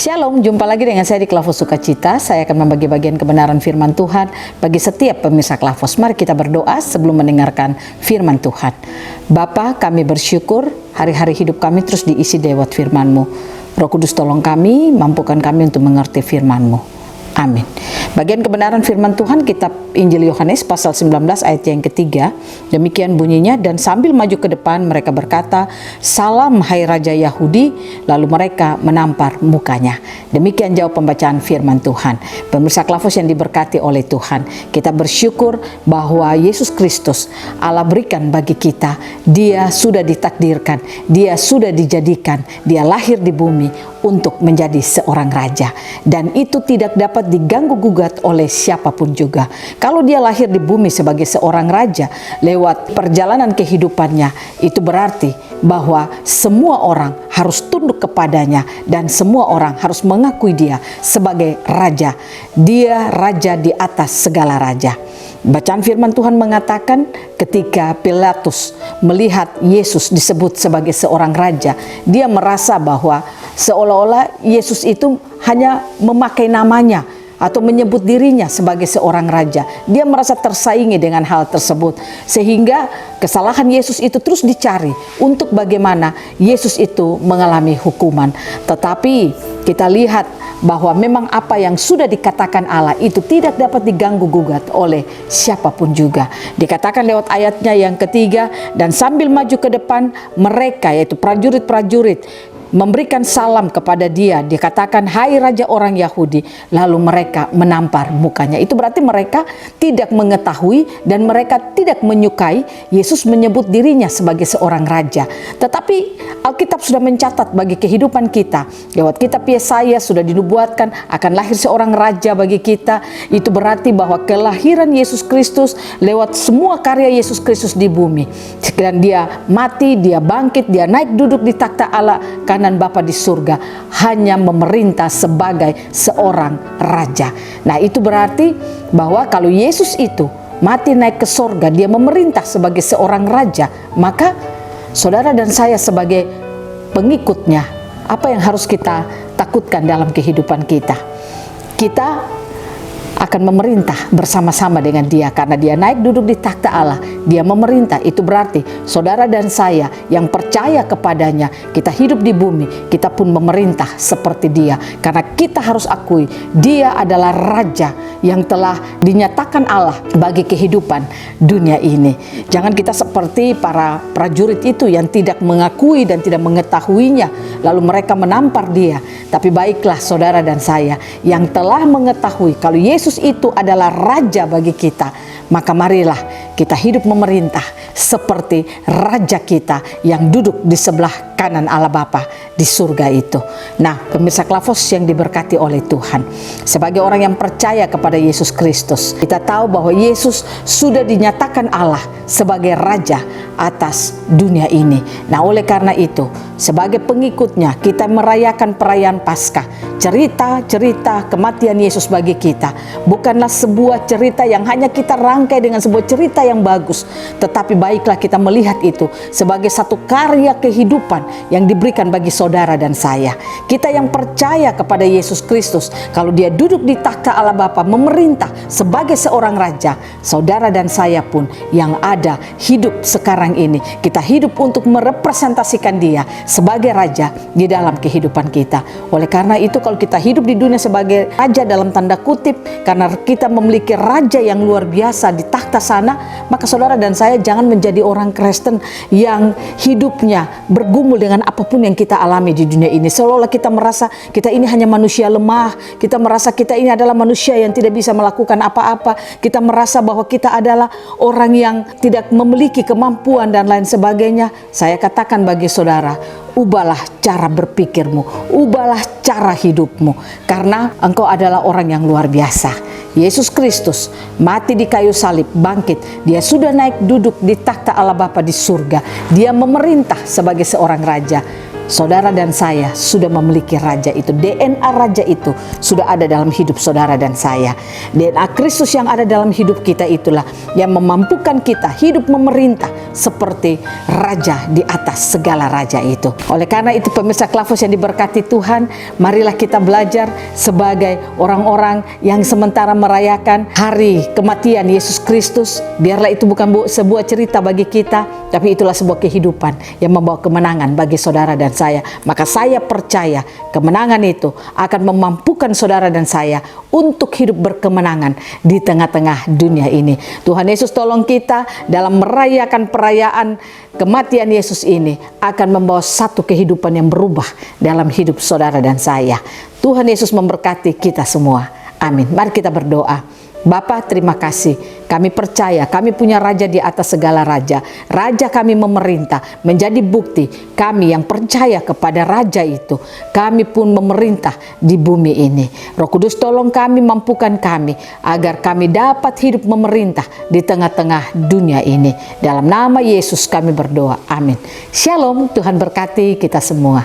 Shalom, jumpa lagi dengan saya di Klavos Sukacita. Saya akan membagi bagian kebenaran firman Tuhan bagi setiap pemirsa Klavos. Mari kita berdoa sebelum mendengarkan firman Tuhan. Bapa, kami bersyukur hari-hari hidup kami terus diisi lewat firman-Mu. Roh Kudus tolong kami, mampukan kami untuk mengerti firman-Mu. Amin. Bagian kebenaran firman Tuhan kitab Injil Yohanes pasal 19 ayat yang ketiga. Demikian bunyinya, dan sambil maju ke depan mereka berkata, "Salam hai Raja Yahudi." Lalu mereka menampar mukanya. Demikian jawab pembacaan firman Tuhan. Pemirsa Klavos yang diberkati oleh Tuhan, kita bersyukur bahwa Yesus Kristus Allah berikan bagi kita. Dia sudah ditakdirkan, Dia sudah dijadikan, Dia lahir di bumi untuk menjadi seorang raja, dan itu tidak dapat diganggu gugat oleh siapapun juga. Kalau dia lahir di bumi sebagai seorang raja, lewat perjalanan kehidupannya, itu berarti bahwa semua orang harus tunduk kepadanya dan semua orang harus mengakui dia sebagai raja. Dia raja di atas segala raja. Bacaan firman Tuhan mengatakan ketika Pilatus melihat Yesus disebut sebagai seorang raja, dia merasa bahwa seolah-olah Yesus itu hanya memakai namanya atau menyebut dirinya sebagai seorang raja. Dia merasa tersaingi dengan hal tersebut, sehingga kesalahan Yesus itu terus dicari untuk bagaimana Yesus itu mengalami hukuman. Tetapi kita lihat bahwa memang apa yang sudah dikatakan Allah itu tidak dapat diganggu gugat oleh siapapun juga. Dikatakan lewat ayatnya yang ketiga, dan sambil maju ke depan mereka, yaitu prajurit-prajurit, memberikan salam kepada dia. Dikatakan, "Hai Raja orang Yahudi." Lalu mereka menampar mukanya. Itu berarti mereka tidak mengetahui dan mereka tidak menyukai Yesus menyebut dirinya sebagai seorang raja. Tetapi Alkitab sudah mencatat bagi kehidupan kita, lewat kitab Yesaya sudah dinubuatkan akan lahir seorang raja bagi kita. Itu berarti bahwa kelahiran Yesus Kristus lewat semua karya Yesus Kristus di bumi, dan dia mati, dia bangkit, dia naik duduk di takhta Allah kanan Bapa di surga, hanya memerintah sebagai seorang raja. Nah, itu berarti bahwa kalau Yesus itu mati naik ke surga, dia memerintah sebagai seorang raja, maka saudara dan saya sebagai pengikutnya, apa yang harus kita takutkan dalam kehidupan kita? Kita akan memerintah bersama-sama dengan dia, karena dia naik duduk di takhta Allah, dia memerintah. Itu berarti saudara dan saya yang percaya kepadanya, kita hidup di bumi, kita pun memerintah seperti dia, karena kita harus akui dia adalah raja yang telah dinyatakan Allah bagi kehidupan dunia ini. Jangan kita seperti para prajurit itu yang tidak mengakui dan tidak mengetahuinya, lalu mereka menampar dia. Tapi baiklah saudara dan saya yang telah mengetahui kalau Yesus itu adalah raja bagi kita, maka marilah kita hidup memerintah seperti raja kita yang duduk di sebelah kanan Allah Bapa di surga itu. Nah, pemirsa Klavos yang diberkati oleh Tuhan, sebagai orang yang percaya kepada Yesus Kristus, kita tahu bahwa Yesus sudah dinyatakan Allah sebagai raja atas dunia ini. Nah, oleh karena itu, sebagai pengikutnya kita merayakan perayaan Paskah. Cerita-cerita kematian Yesus bagi kita bukanlah sebuah cerita yang hanya kita rangkai dengan sebuah cerita yang bagus, tetapi baiklah kita melihat itu sebagai satu karya kehidupan yang diberikan bagi saudara dan saya. Kita yang percaya kepada Yesus Kristus, kalau dia duduk di takhta Allah Bapa memerintah sebagai seorang raja, saudara dan saya pun yang ada hidup sekarang ini, kita hidup untuk merepresentasikan dia sebagai raja di dalam kehidupan kita. Oleh karena itu, kalau kita hidup di dunia sebagai raja dalam tanda kutip, karena kita memiliki raja yang luar biasa di takhta sana, maka saudara dan saya jangan menjadi orang Kristen yang hidupnya bergumul dengan apapun yang kita alami di dunia ini. Seolah-olah kita merasa kita ini hanya manusia lemah, kita merasa kita ini adalah manusia yang tidak bisa melakukan apa-apa, kita merasa bahwa kita adalah orang yang tidak memiliki kemampuan dan lain sebagainya. Saya katakan bagi saudara, ubahlah cara berpikirmu, ubahlah cara hidupmu, karena engkau adalah orang yang luar biasa. Yesus Kristus mati di kayu salib, bangkit, dia sudah naik duduk di takhta Allah Bapa di surga, dia memerintah sebagai seorang raja. saudara dan saya sudah memiliki raja itu. DNA raja itu sudah ada dalam hidup saudara dan saya. DNA Kristus yang ada dalam hidup kita itulah yang memampukan kita hidup memerintah seperti raja di atas segala raja itu. Oleh karena itu pemirsa Klavos yang diberkati Tuhan, marilah kita belajar sebagai orang-orang yang sementara merayakan hari kematian Yesus Kristus. Biarlah itu bukan sebuah cerita bagi kita, tapi itulah sebuah kehidupan yang membawa kemenangan bagi saudara dan saya. Maka saya percaya kemenangan itu akan memampukan saudara dan saya untuk hidup berkemenangan di tengah-tengah dunia ini. Tuhan Yesus tolong kita dalam merayakan perayaan kematian Yesus ini akan membawa satu kehidupan yang berubah dalam hidup saudara dan saya. Tuhan Yesus memberkati kita semua. Amin. Mari kita berdoa. Bapa, terima kasih. Kami percaya kami punya raja di atas segala raja. Raja kami memerintah, menjadi bukti kami yang percaya kepada raja itu. Kami pun memerintah di bumi ini. Roh Kudus tolong kami, mampukan kami agar kami dapat hidup memerintah di tengah-tengah dunia ini. Dalam nama Yesus kami berdoa. Amin. Shalom, Tuhan berkati kita semua.